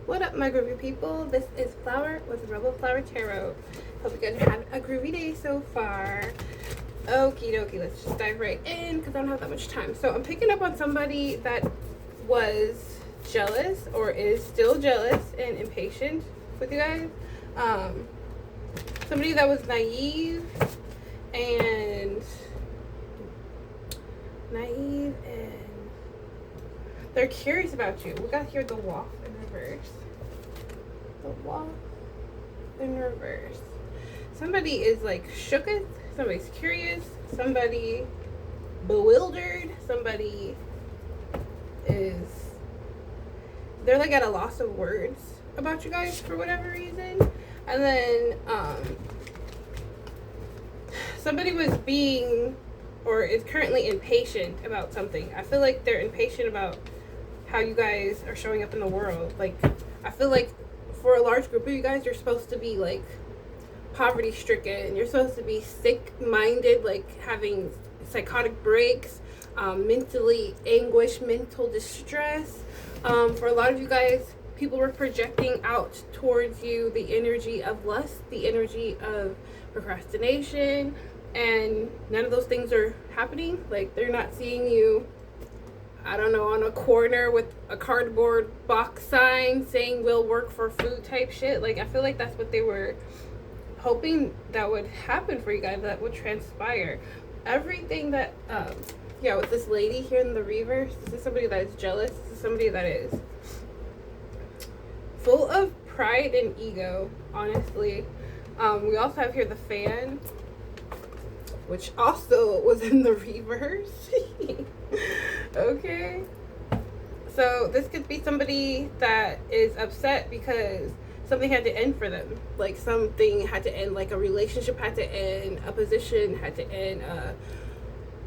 What up, my groovy people? This is Flower with Rebel Flower Tarot. Hope you guys had a groovy day so far. Okie dokie, let's just dive right in because I don't have that much time. So I'm picking up on somebody that was jealous or is still jealous and impatient with you guys. Somebody that was naive and they're curious about you. We got here the Wolf in reverse. The Wolf in reverse. Somebody is like shooketh. Somebody's curious. Somebody bewildered. Somebody is, they're like at a loss of words about you guys for whatever reason. And then somebody was being or is currently impatient about something. I feel like they're impatient about how you guys are showing up in the world. Like, I feel like for a large group of you guys, you're supposed to be like poverty stricken. You're supposed to be sick minded, like having psychotic breaks, mentally anguish, mental distress. For a lot of you guys, people were projecting out towards you the energy of lust, the energy of procrastination, and none of those things are happening. Like, they're not seeing you, I don't know, on a corner with a cardboard box sign saying we'll work for food type shit. Like, I feel like that's what they were hoping that would happen for you guys, that would transpire. Everything that, yeah, with this lady here in the reverse, this is somebody that is jealous. This is somebody that is full of pride and ego, honestly. We also have here the Fan, which also was in the reverse. Okay. So this could be somebody that is upset because something had to end for them. Like, something had to end, like a relationship had to end, a position had to end,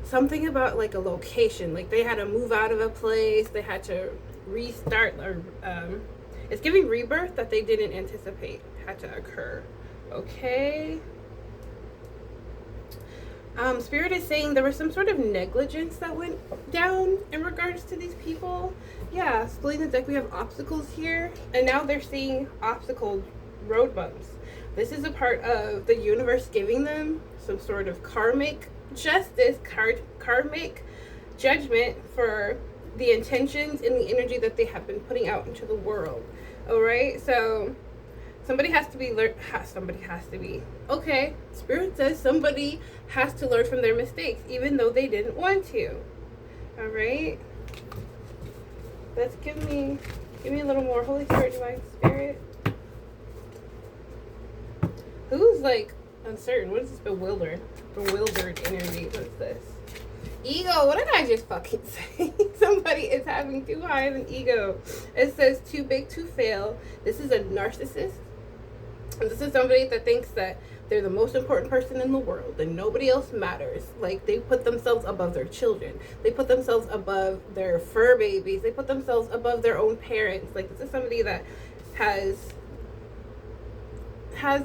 something about like a location. Like, they had to move out of a place, they had to restart, or it's giving rebirth that they didn't anticipate had to occur. Okay. Spirit is saying there was some sort of negligence that went down in regards to these people. Yeah, splitting the deck, we have obstacles here, and now they're seeing obstacles, road bumps. This is a part of the universe giving them some sort of karmic justice, karmic judgment for the intentions and the energy that they have been putting out into the world. All right, so somebody has to be okay. Spirit says somebody has to learn from their mistakes, even though they didn't want to. All right. Let's give me a little more. Holy Spirit, Divine Spirit. Who's like uncertain? What is this bewildered energy? What's this? Ego. What did I just fucking say? Somebody is having too high of an ego. It says too big to fail. This is a narcissist. This is somebody that thinks that they're the most important person in the world and nobody else matters. Like, they put themselves above their children. They put themselves above their fur babies. They put themselves above their own parents. Like, this is somebody that has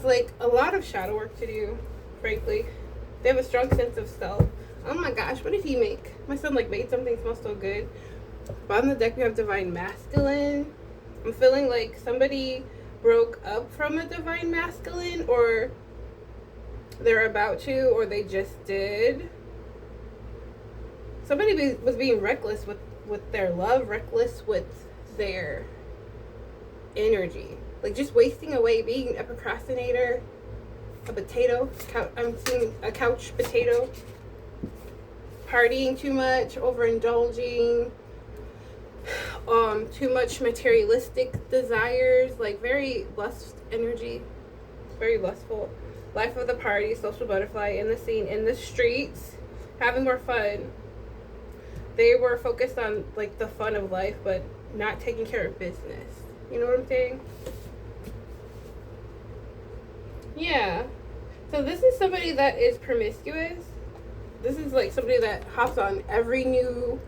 like a lot of shadow work to do, frankly. They have a strong sense of self. Oh my gosh, what did he make? My son like made something smell so good. Bottom of the deck, we have Divine Masculine. I'm feeling like somebody broke up from a Divine Masculine, or they're about to, or they just did. Somebody was being reckless with their love, reckless with their energy. Like, just wasting away, being a procrastinator, a potato. I'm seeing a couch potato. Partying too much, overindulging, too much materialistic desires, like very lust energy, very lustful. Life of the party, social butterfly, in the scene, in the streets, having more fun. They were focused on like the fun of life, but not taking care of business. You know what I'm saying? Yeah. So this is somebody that is promiscuous. This is like somebody that hops on every new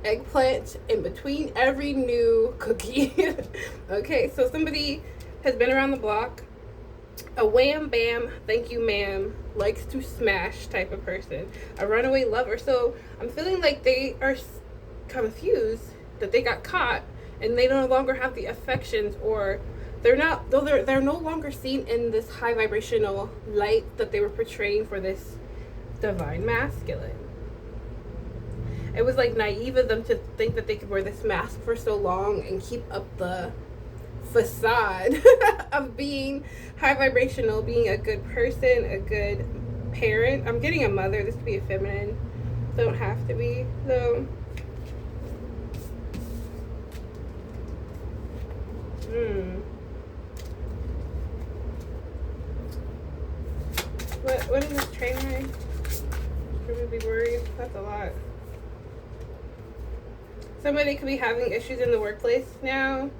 eggplant in between every new cookie. Okay, so somebody has been around the block. A wham bam, thank you ma'am, likes to smash type of person. A runaway lover. So I'm feeling like they are confused that they got caught and they no longer have the affections, or they're no longer seen in this high vibrational light that they were portraying for this divine masculine. It was like naive of them to think that they could wear this mask for so long and keep up the facade of being high vibrational, being a good person, a good parent. I'm getting a mother. This could be a feminine. Don't have to be, though. What is this train line? Should we be worried? That's a lot. Somebody could be having issues in the workplace now,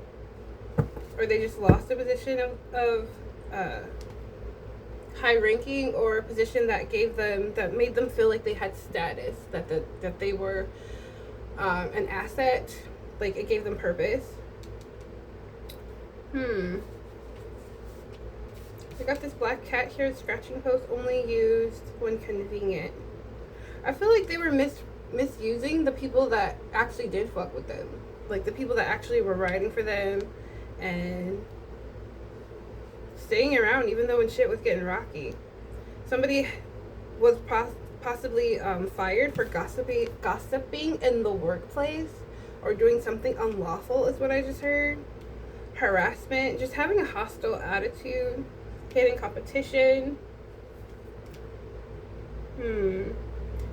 or they just lost a position of high ranking, or a position that made them feel like they had status, that they were an asset, like it gave them purpose. I got this black cat here, scratching post only used when convenient. I feel like they were misusing the people that actually did fuck with them, like the people that actually were riding for them and staying around even though when shit was getting rocky. Somebody was possibly fired for gossiping in the workplace, or doing something unlawful is what I just heard. Harassment, just having a hostile attitude, hitting competition.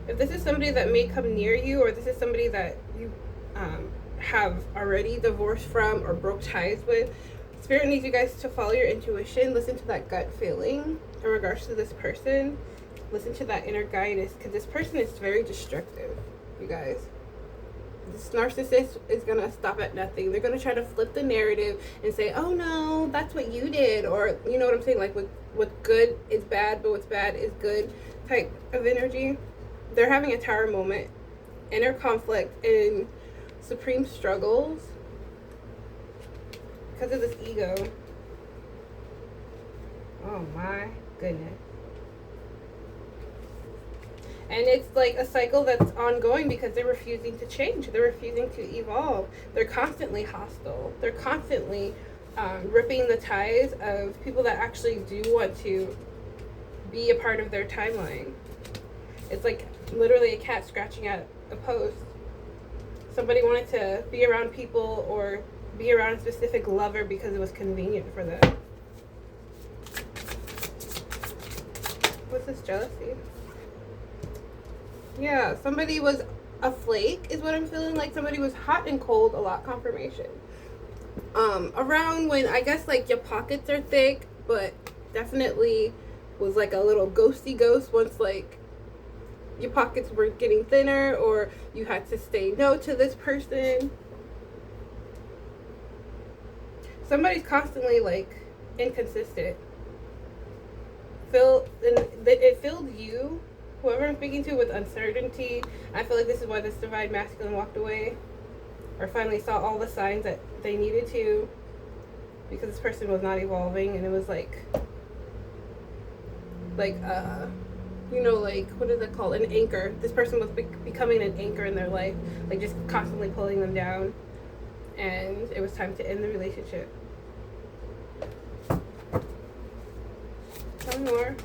If this is somebody that may come near you, or this is somebody that you have already divorced from or broke ties with, Spirit needs you guys to follow your intuition. Listen to that gut feeling in regards to this person. Listen to that inner guidance, because this person is very destructive, you guys. This narcissist is going to stop at nothing. They're going to try to flip the narrative and say, oh no, that's what you did. Or, you know what I'm saying? Like, what's good is bad, but what's bad is good type of energy. They're having a tower moment, inner conflict, and supreme struggles because of this ego. Oh my goodness. And it's like a cycle that's ongoing because they're refusing to change. They're refusing to evolve. They're constantly hostile. They're constantly ripping the ties of people that actually do want to be a part of their timeline. It's like literally a cat scratching at a post. Somebody wanted to be around people or be around a specific lover because it was convenient for them. What's this jealousy? Yeah, somebody was a flake is what I'm feeling like. Somebody was hot and cold, a lot confirmation. Around when I guess like your pockets are thick, but definitely was like a little ghosty ghost once like your pockets were getting thinner, or you had to say no to this person. Somebody's constantly like inconsistent. It filled you, whoever I'm speaking to, with uncertainty. I feel like this is why this divine masculine walked away, or finally saw all the signs that they needed to, because this person was not evolving, and it was like you know, like, what is it called? An anchor. This person was becoming an anchor in their life, like just constantly pulling them down, and it was time to end the relationship. Tell me more.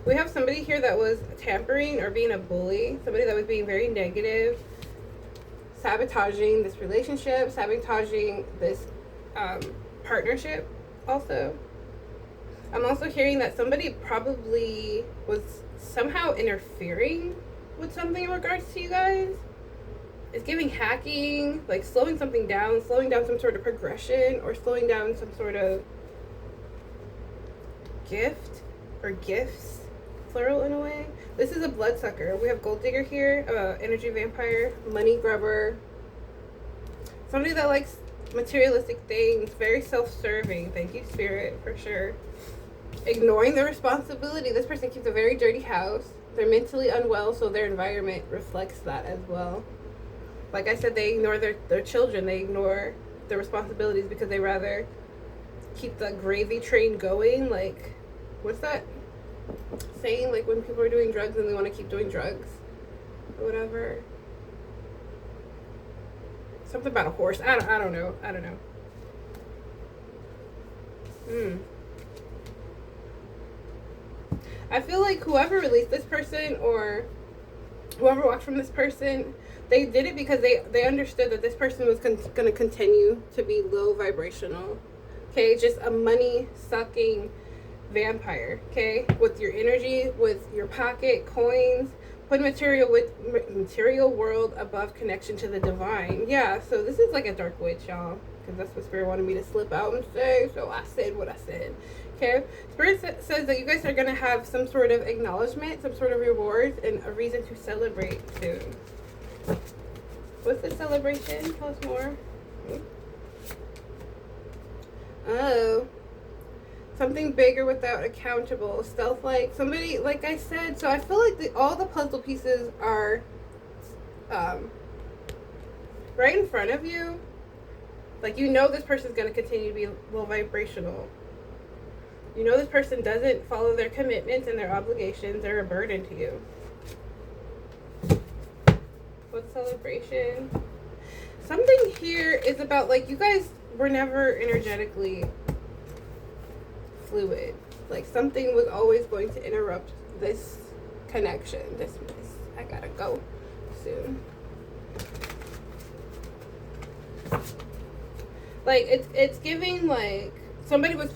We have somebody here that was tampering or being a bully, somebody that was being very negative, sabotaging this relationship, sabotaging this partnership also. I'm also hearing that somebody probably was somehow interfering with something in regards to you guys. It's giving hacking, like slowing something down, slowing down some sort of progression, or slowing down some sort of gift or gifts, plural in a way. This is a bloodsucker. We have gold digger here, energy vampire, money grubber, somebody that likes materialistic things, very self-serving. Thank you, Spirit, for sure. Ignoring their responsibility. This person keeps a very dirty house. They're mentally unwell, so their environment reflects that as well. Like I said, they ignore their children. They ignore their responsibilities because they rather keep the gravy train going. Like, what's that saying? Like when people are doing drugs and they want to keep doing drugs. or whatever. Something about a horse. I don't know. I feel like whoever released this person or whoever walked from this person, they did it because they understood that this person was going to continue to be low vibrational. Okay, just a money sucking vampire. Okay, with your energy, with your pocket coins, put material world above connection to the divine. Yeah, so this is like a dark witch, y'all, because that's what Spirit wanted me to slip out and say. So I said what I said. Okay, Spirit says that you guys are going to have some sort of acknowledgement, some sort of rewards, and a reason to celebrate soon. What's the celebration? Tell us more. Oh, something bigger without accountable, stealth-like, somebody, like I said. So I feel like all the puzzle pieces are right in front of you. Like, you know this person's going to continue to be low vibrational. You know this person doesn't follow their commitments and their obligations. They're a burden to you. What celebration? Something here is about, like, you guys were never energetically fluid. Like, something was always going to interrupt this connection. I gotta go soon. Like, it's giving, like, somebody was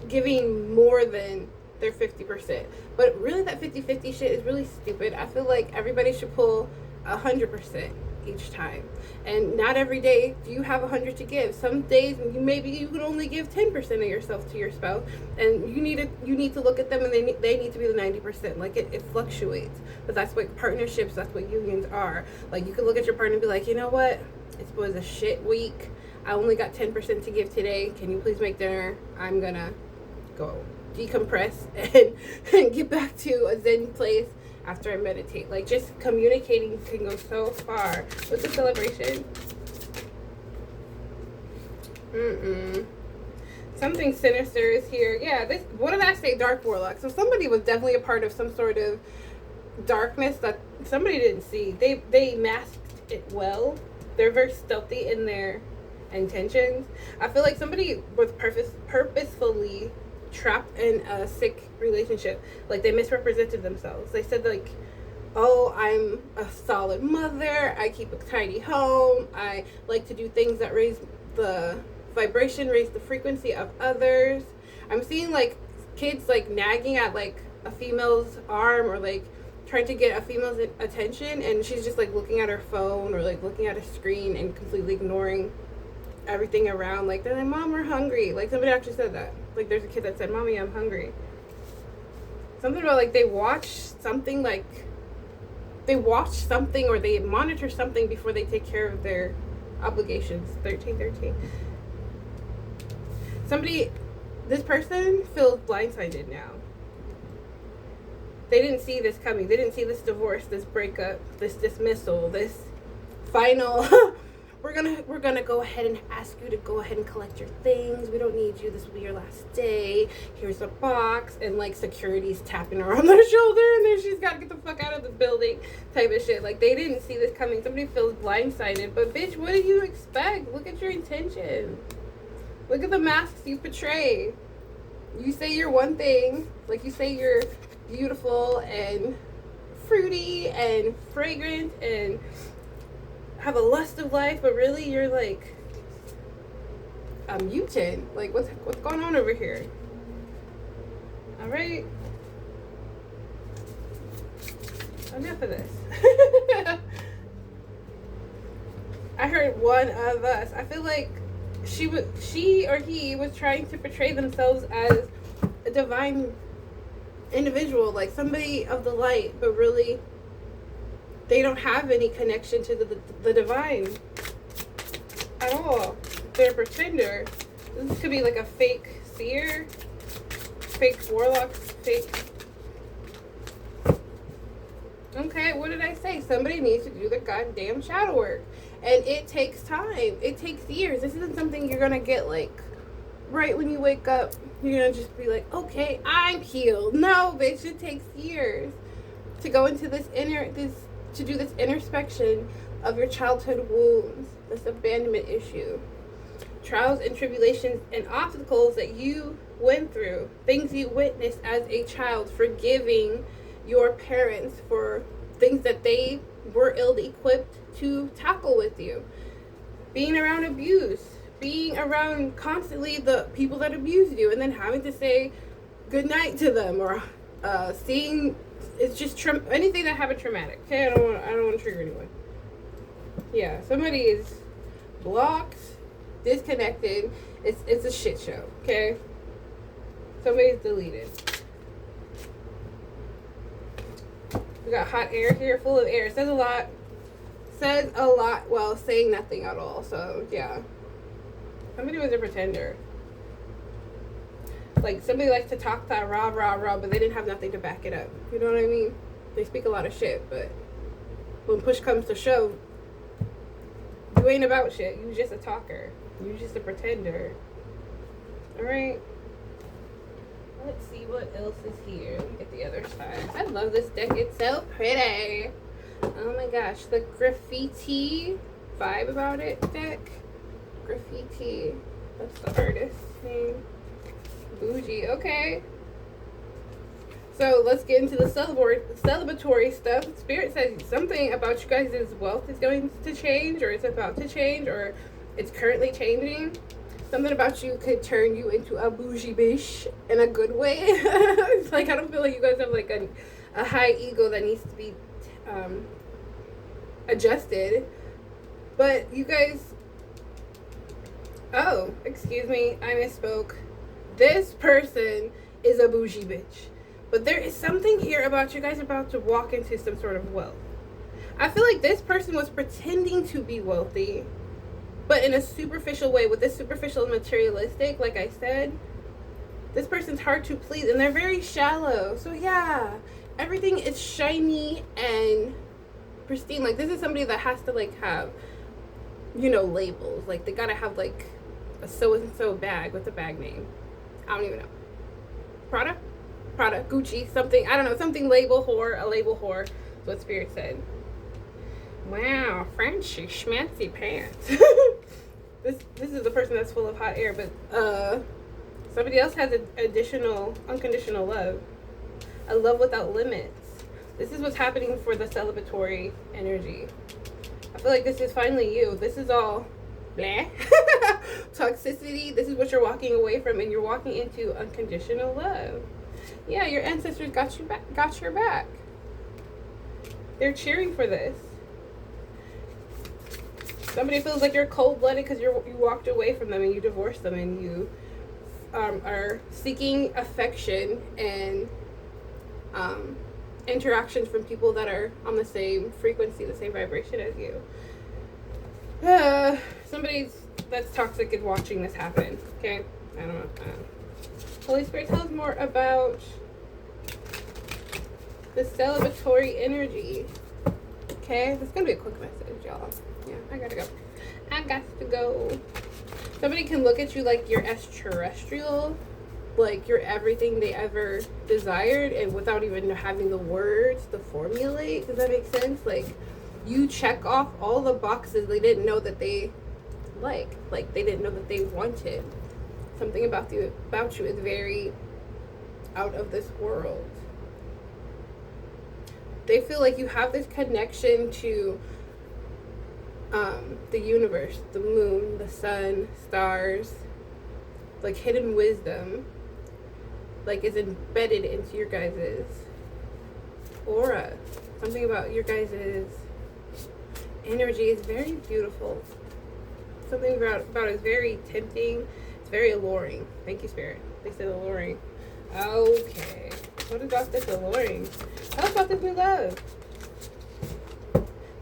giving more than their 50%. But really, that 50-50 shit is really stupid. I feel like everybody should pull 100% each time. And not every day do you have 100 to give. Some days maybe you can only give 10% of yourself to your spouse, and you need to look at them, and they need to be the 90%. Like, it fluctuates. But that's what partnerships, that's what unions are. Like, you can look at your partner and be like, you know what, it was a shit week, I only got 10% to give today, can you please make dinner? I'm gonna go decompress and get back to a zen place after I meditate. Like, just communicating can go so far. What's the celebration? Something sinister is here. Yeah, this, what did I say? Dark warlock. So somebody was definitely a part of some sort of darkness that somebody didn't see. They masked it well. They're very stealthy in their intentions. I feel like somebody was purposefully trapped in a sick relationship. Like, they misrepresented themselves. They said, like, oh, I'm a solid mother, I keep a tidy home, I like to do things that raise the vibration, raise the frequency of others. I'm seeing, like, kids, like, nagging at, like, a female's arm, or, like, trying to get a female's attention, and she's just, like, looking at her phone or, like, looking at a screen and completely ignoring everything around. Like, they're like, Mom, we're hungry. Like, somebody actually said that. Like, there's a kid that said, Mommy, I'm hungry. Something about, like, they watch something, like, they watch something or they monitor something before they take care of their obligations. 13. Somebody, this person feels blindsided now. They didn't see this coming. They didn't see this divorce, this breakup, this dismissal, this final we're gonna go ahead and ask you to go ahead and collect your things. We don't need you. This will be your last day. Here's a box, and, like, security's tapping her on the shoulder, and then she's got to get the fuck out of the building, type of shit. Like, they didn't see this coming. Somebody feels blindsided, but bitch, what do you expect? Look at your intention. Look at the masks you portray. You say you're one thing, like, you say you're beautiful and fruity and fragrant and have a lust of life, but really you're like a mutant. Like, what's going on over here? All right, enough of this. I heard one of us. I feel like she or he was trying to portray themselves as a divine individual, like somebody of the light, but really they don't have any connection to the divine at all. They're a pretender. This could be like a fake seer, fake warlock, fake. Okay, what did I say? Somebody needs to do the goddamn shadow work. And it takes time. It takes years. This isn't something you're gonna get, like, right when you wake up. You're gonna just be like, okay, I'm healed. No, bitch, it takes years to go into this to do this introspection of your childhood wounds, this abandonment issue, trials and tribulations and obstacles that you went through, things you witnessed as a child, forgiving your parents for things that they were ill-equipped to tackle with you, being around abuse, being around constantly the people that abused you, and then having to say goodnight to them, or seeing, it's just anything that happened traumatic. Okay, I don't want to trigger anyone. Yeah, somebody is blocked, disconnected. It's a shit show. Okay, somebody's deleted. We got hot air here, full of air. It says a lot. Says a lot while saying nothing at all. So yeah, somebody was a pretender. Like, somebody likes to talk that rah, but they didn't have nothing to back it up. You know what I mean? They speak a lot of shit, but when push comes to shove, you ain't about shit. You just a talker. You just a pretender. Alright? Let's see what else is here. Let me get the other side. I love this deck. It's so pretty. Oh my gosh. The graffiti vibe about it deck. Graffiti. That's the artist's name. Bougie. Okay. So let's get into the celebratory stuff. Spirit says something about you guys' wealth is going to change, or it's about to change, or it's currently changing. Something about you could turn you into a bougie bitch in a good way. It's like, I don't feel like you guys have like a high ego that needs to be adjusted. But you guys, oh, excuse me, I misspoke. This person is a bougie bitch. But there is something here about you guys about to walk into some sort of wealth. I feel like this person was pretending to be wealthy, but in a superficial way, with this superficial and materialistic, like I said. This person's hard to please, and they're very shallow. So yeah, everything is shiny and pristine. Like, this is somebody that has to like have, you know, labels. Like, they gotta have like a so-and-so bag with a bag name. I don't even know. Prada, Gucci, something. I don't know. Something label whore, a label whore. That's what Spirit said. Wow, Frenchy, schmancy pants. This is the person that's full of hot air, but somebody else has an additional, unconditional love. A love without limits. This is what's happening for the celebratory energy. I feel like this is finally you. This is all blah. Toxicity. This is what you're walking away from, and you're walking into unconditional love. Yeah, your ancestors got your back. They're cheering for this. Somebody feels like you're cold-blooded because you walked away from them and you divorced them, and you are seeking affection and interactions from people that are on the same frequency, the same vibration as you. Somebody that's toxic is watching this happen. Okay? I don't know. Holy Spirit, tell us more about the celebratory energy. Okay? This is going to be a quick message, y'all. Yeah, I gotta go. I got to go. Somebody can look at you like you're extraterrestrial, like you're everything they ever desired, and without even having the words to formulate. Does that make sense? Like, you check off all the boxes they didn't know that they like they didn't know that they wanted. Something about you is very out of this world. They feel like you have this connection to the universe, the moon, the sun, stars, like hidden wisdom, like is embedded into your guys' aura. Something about your guys' energy is very beautiful. Something about it is very tempting. It's very alluring. Thank you, Spirit. They said alluring. Okay. What about this alluring? Tell us about this new love.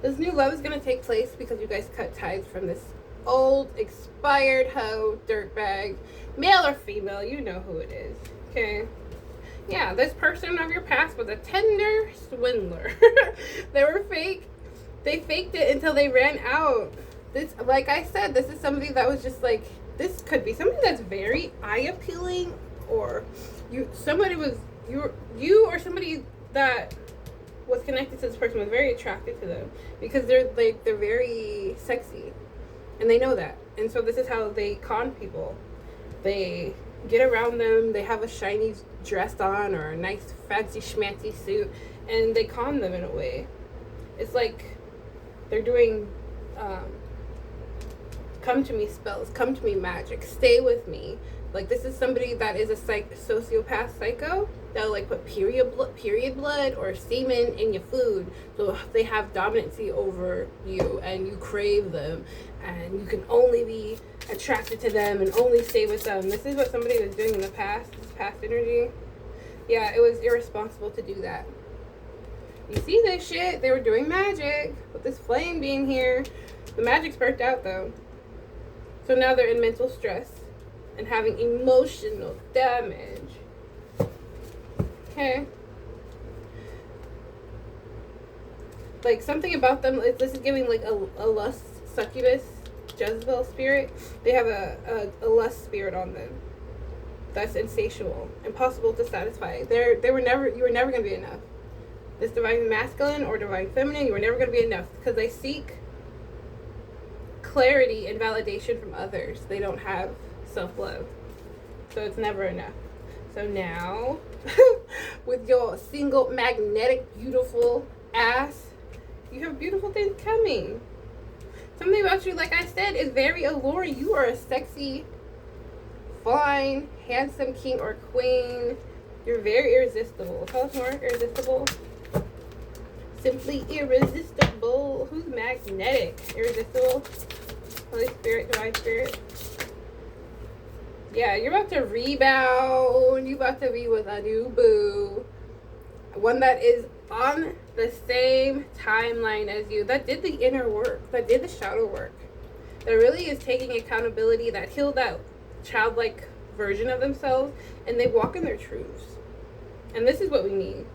This new love is going to take place because you guys cut ties from this old, expired hoe, dirtbag, male or female. You know who it is. Okay? Yeah, this person of your past was a tender swindler. They were fake. They faked it until they ran out. This, like I said, this is somebody that was just like, this could be somebody that's very eye-appealing, or you or somebody that was connected to this person was very attracted to them because they're very sexy, and they know that. And so this is how they con people. They get around them. They have a shiny dress on or a nice fancy schmancy suit, and they con them in a way. It's like they're doing come to me spells, come to me magic, stay with me. Like, this is somebody that is a sociopath psycho that'll like put period blood or semen in your food, so they have dominancy over you and you crave them and you can only be attracted to them and only stay with them. This is what somebody was doing in the past, this past energy. Yeah, it was irresponsible to do that. You see this shit? They were doing magic with this flame being here. The magic's burnt out though. So now they're in mental stress and having emotional damage. Okay. Like, something about them, this is giving like a lust, succubus, Jezebel spirit. They have a lust spirit on them. That's insatiable, impossible to satisfy. You were never going to be enough. This divine masculine or divine feminine, you were never going to be enough because they seek clarity and validation from others. They don't have self-love, so it's never enough. So now with your single magnetic beautiful ass, you have beautiful things coming. Something about you, like I said, is very alluring. You are a sexy, fine, handsome king or queen. You're very irresistible. Tell us more. Irresistible. Simply irresistible. Who's magnetic? Irresistible. Holy Spirit, Divine Spirit. Yeah, you're about to rebound. You're about to be with a new boo. One that is on the same timeline as you. That did the inner work. That did the shadow work. That really is taking accountability. That healed that childlike version of themselves. And they walk in their truths. And this is what we need.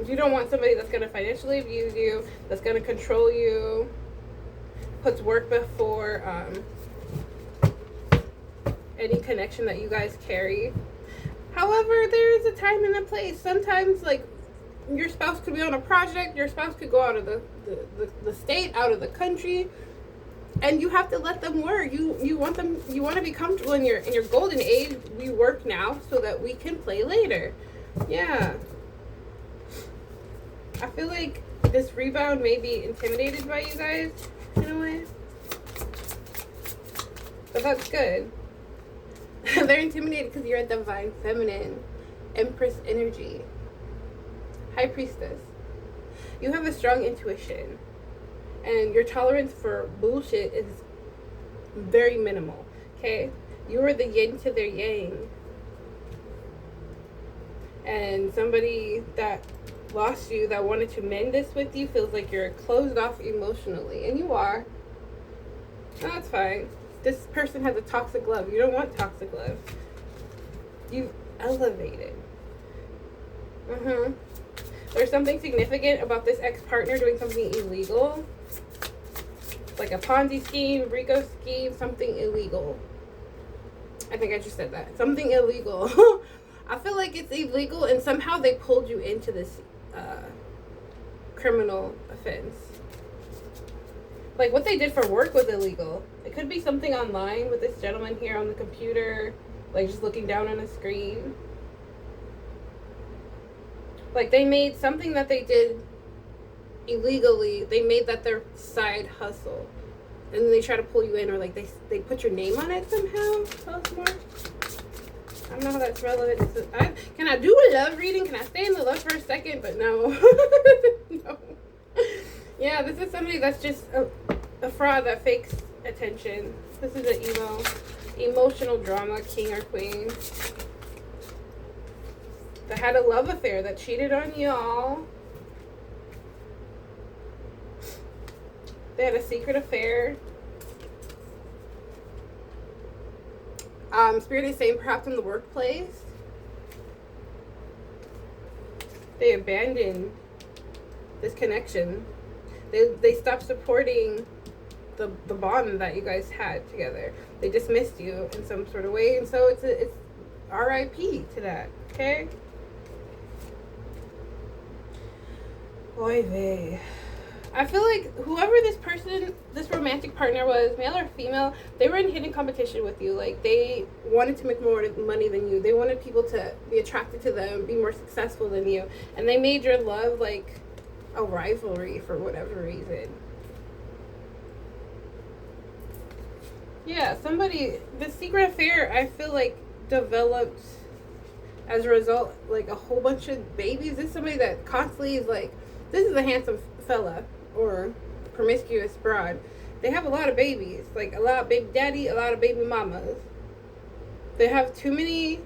You don't want somebody that's going to financially abuse you, that's going to control you, puts work before any connection that you guys carry. However, there is a time and a place. Sometimes, like, your spouse could be on a project, your spouse could go out of the state, out of the country, and you have to let them work. You want to be comfortable in your golden age. We work now so that we can play later. Yeah. I feel like this rebound may be intimidated by you guys in a way. But that's good. They're intimidated because you're a divine feminine, empress energy, high priestess. You have a strong intuition. And your tolerance for bullshit is very minimal. Okay? You are the yin to their yang. And somebody that lost you, that wanted to mend this with you, feels like you're closed off emotionally. And you are. No, that's fine. This person has a toxic love. You don't want toxic love. You've elevated. There's something significant about this ex-partner doing something illegal. Like a Ponzi scheme, Rico scheme, something illegal. I think I just said that. Something illegal. I feel like it's illegal and somehow they pulled you into this criminal offense. Like, what they did for work was illegal. It could be something online with this gentleman here on the computer, like just looking down on a screen. Like, they made something that they did illegally, they made that their side hustle. And then they try to pull you in, or like they put your name on it somehow. Tell us more. I don't know how that's relevant. Can I do a love reading? Can I stay in the love for a second? But no. No. Yeah, this is somebody that's just a fraud that fakes attention. This is an emotional drama king or queen that had a love affair, that cheated on y'all. They had a secret affair. Spirit is saying perhaps in the workplace. They abandoned this connection. They stopped supporting the bond that you guys had together. They dismissed you in some sort of way, and so it's RIP to that. Okay. Oy vey. I feel like whoever this person, this romantic partner was, male or female, they were in hidden competition with you. Like, they wanted to make more money than you. They wanted people to be attracted to them, be more successful than you. And they made your love, like, a rivalry for whatever reason. Yeah, somebody, the secret affair, I feel like, developed as a result, like, a whole bunch of babies. This is somebody that constantly is like, this is a handsome fella or promiscuous broad. They have a lot of babies, like a lot of baby daddy, a lot of baby mamas. They have too many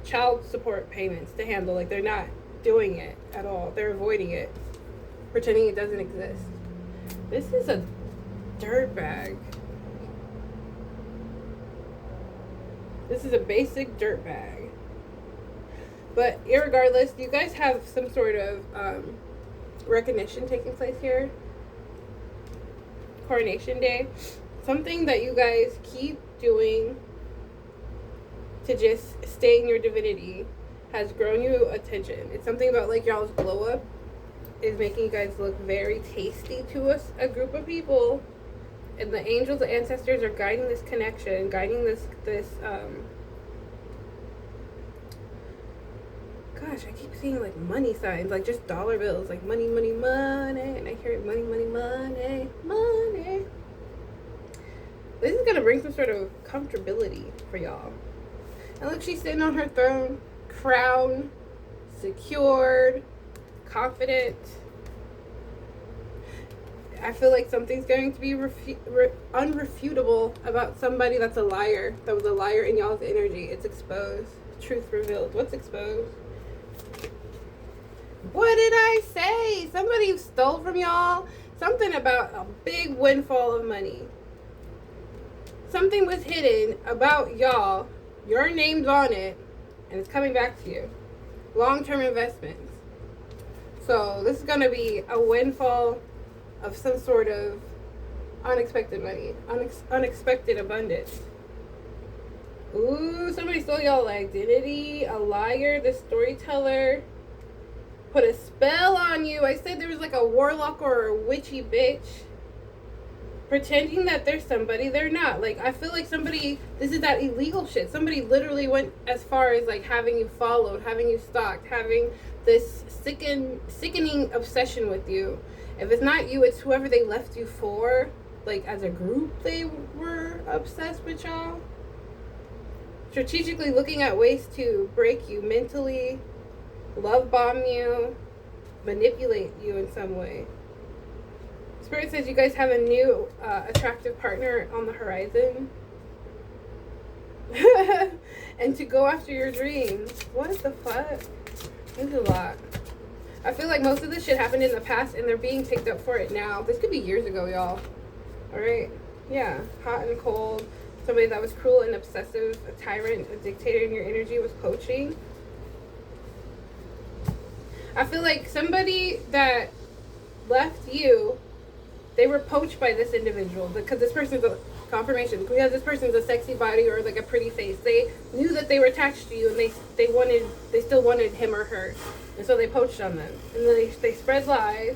child support payments to handle. Like, they're not doing it at all. They're avoiding it, pretending it doesn't exist. This is a dirtbag. This is a basic dirtbag. But irregardless, you guys have some sort of recognition taking place here. Coronation Day. Something that you guys keep doing to just stay in your divinity has grown you attention. It's something about, like, y'all's glow up is making you guys look very tasty to us, a group of people. And the angels, the ancestors are guiding this connection, guiding this gosh, I keep seeing, like, money signs, like, just dollar bills, like, money, money, money, and I hear it, money, money, money, money. This is gonna bring some sort of comfortability for y'all. And look, she's sitting on her throne, crown, secured, confident. I feel like something's going to be unrefutable about somebody that's a liar, that was a liar in y'all's energy. It's exposed. Truth revealed. What's exposed? What did I say? Somebody stole from y'all. Something about a big windfall of money. Something was hidden about y'all. Your name's on it. And it's coming back to you. Long-term investments. So this is going to be a windfall of some sort of unexpected money. Unexpected abundance. Ooh, somebody stole y'all identity. A liar. The storyteller. Put a spell on you. I said there was like a warlock or a witchy bitch pretending that they're somebody they're not. Like, I feel like somebody, this is that illegal shit. Somebody literally went as far as, like, having you followed, having you stalked, having this sickening obsession with you. If it's not you, it's whoever they left you for. Like, as a group, they were obsessed with y'all. Strategically looking at ways to break you mentally, love bomb you, manipulate you in some way. Spirit says you guys have a new attractive partner on the horizon. And to go after your dreams. What the fuck? There's a lot. I feel like most of this shit happened in the past and they're being picked up for it now. This could be years ago, y'all. Alright? Yeah. Hot and cold. Somebody that was cruel and obsessive, a tyrant, a dictator in your energy was poaching. I feel like somebody that left you, they were poached by this individual because this person's a confirmation. Because this person's a sexy body or like a pretty face. They knew that they were attached to you and they still wanted him or her. And so they poached on them. And then they spread lies.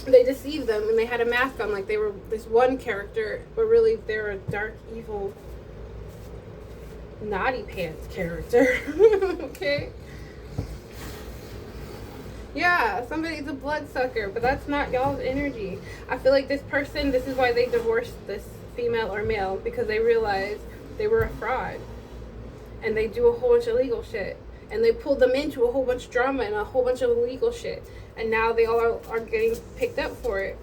They deceived them and they had a mask on like they were this one character, but really they're a dark, evil, naughty pants character. Okay? Yeah, somebody's a bloodsucker, but that's not y'all's energy. I feel like this person, this is why they divorced this female or male, because they realized they were a fraud. And they do a whole bunch of illegal shit. And they pulled them into a whole bunch of drama and a whole bunch of illegal shit. And now they all are getting picked up for it.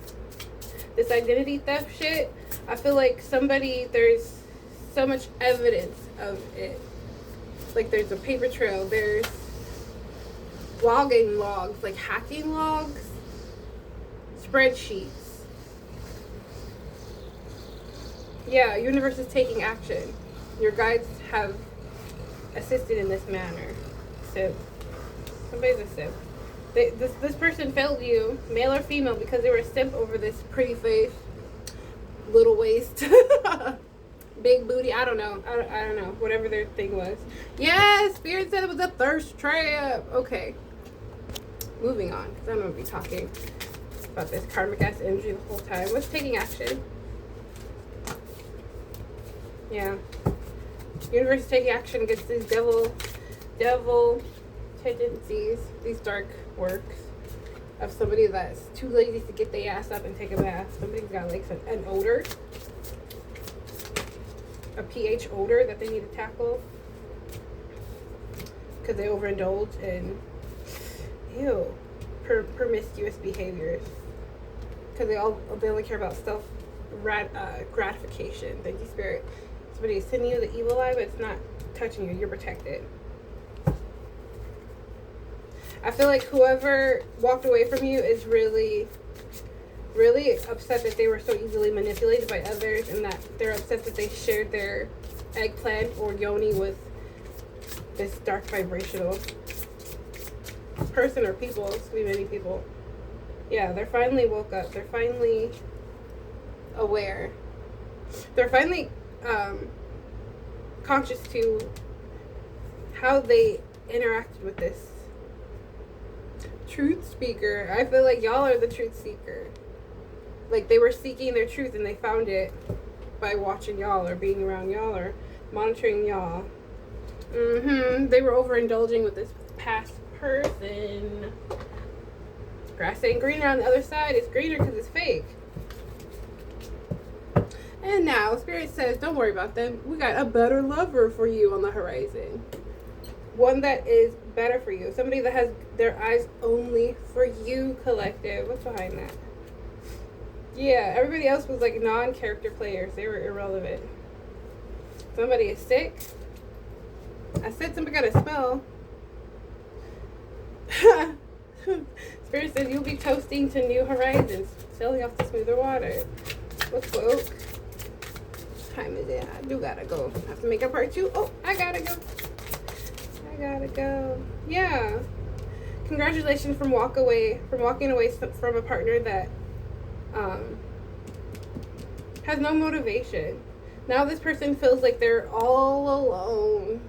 This identity theft shit, I feel like there's so much evidence of it. Like, there's a paper trail, there's logging logs, like hacking logs, spreadsheets. Yeah, universe is taking action. Your guides have assisted in this manner. Simp. Somebody's a simp. This person failed you, male or female, because they were a simp over this pretty face, little waist, big booty. I don't know. I don't know. Whatever their thing was. Yes, Spirit said it was a thirst trap. Okay. moving on, because I'm going to be talking about this karmic ass energy the whole time. What's taking action? Yeah. Universe is taking action against these devil tendencies, these dark works of somebody that's too lazy to get their ass up and take a bath. Somebody's got like an odor, a pH odor that they need to tackle because they overindulge in promiscuous behaviors, because they only care about self gratification. Thank you, Spirit. Somebody is sending you the evil eye, but it's not touching you. You're protected. I feel like whoever walked away from you is really, really upset that they were so easily manipulated by others, and that they're upset that they shared their eggplant or yoni with this dark vibrational person or people. It's gonna be many people. Yeah, they're finally woke up. They're finally aware. They're finally conscious to how they interacted with this truth speaker. I feel like y'all are the truth seeker. Like, they were seeking their truth and they found it by watching y'all or being around y'all or monitoring y'all. They were overindulging with this past person. Grass ain't greener on the other side. It's greener because it's fake. And now Spirit says, don't worry about them. We got a better lover for you on the horizon. One that is better for you. Somebody that has their eyes only for you, collective. What's behind that? Yeah, everybody else was like non-character players. They were irrelevant. Somebody is sick. I said somebody got a smell. Spirit says you'll be toasting to new horizons, sailing off to smoother water. What's woke? What time is it? I do gotta go. I have to make a part 2. Oh, I gotta go. Yeah. Congratulations from walking away from a partner that has no motivation. Now this person feels like they're all alone.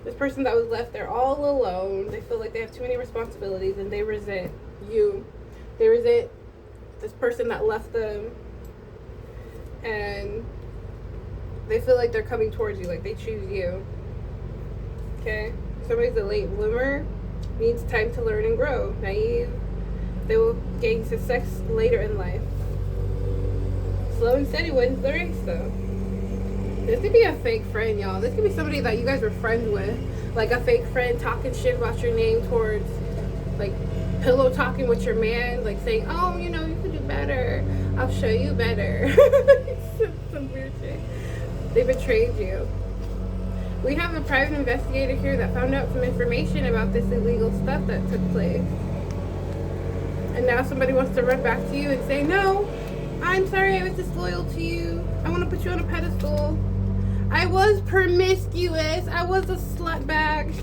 This person that was left, they're all alone. They feel like they have too many responsibilities and they resent you. They resent this person that left them. And they feel like they're coming towards you, like they choose you. Okay? Somebody's a late bloomer, needs time to learn and grow. Naive. They will gain success later in life. Slow and steady wins the race, though. This could be a fake friend, y'all. This could be somebody that you guys were friends with. Like a fake friend talking shit about your name towards, like, pillow talking with your man. Like saying, oh, you know, you could do better. I'll show you better. Some weird shit. They betrayed you. We have a private investigator here that found out some information about this illegal stuff that took place. And now somebody wants to run back to you and say, no, I'm sorry I was disloyal to you. I want to put you on a pedestal. I was promiscuous. I was a slut bag.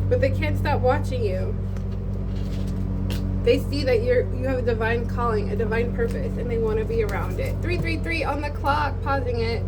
But they can't stop watching you. They see that you have a divine calling, a divine purpose, and they want to be around it. 333 on the clock, pausing it.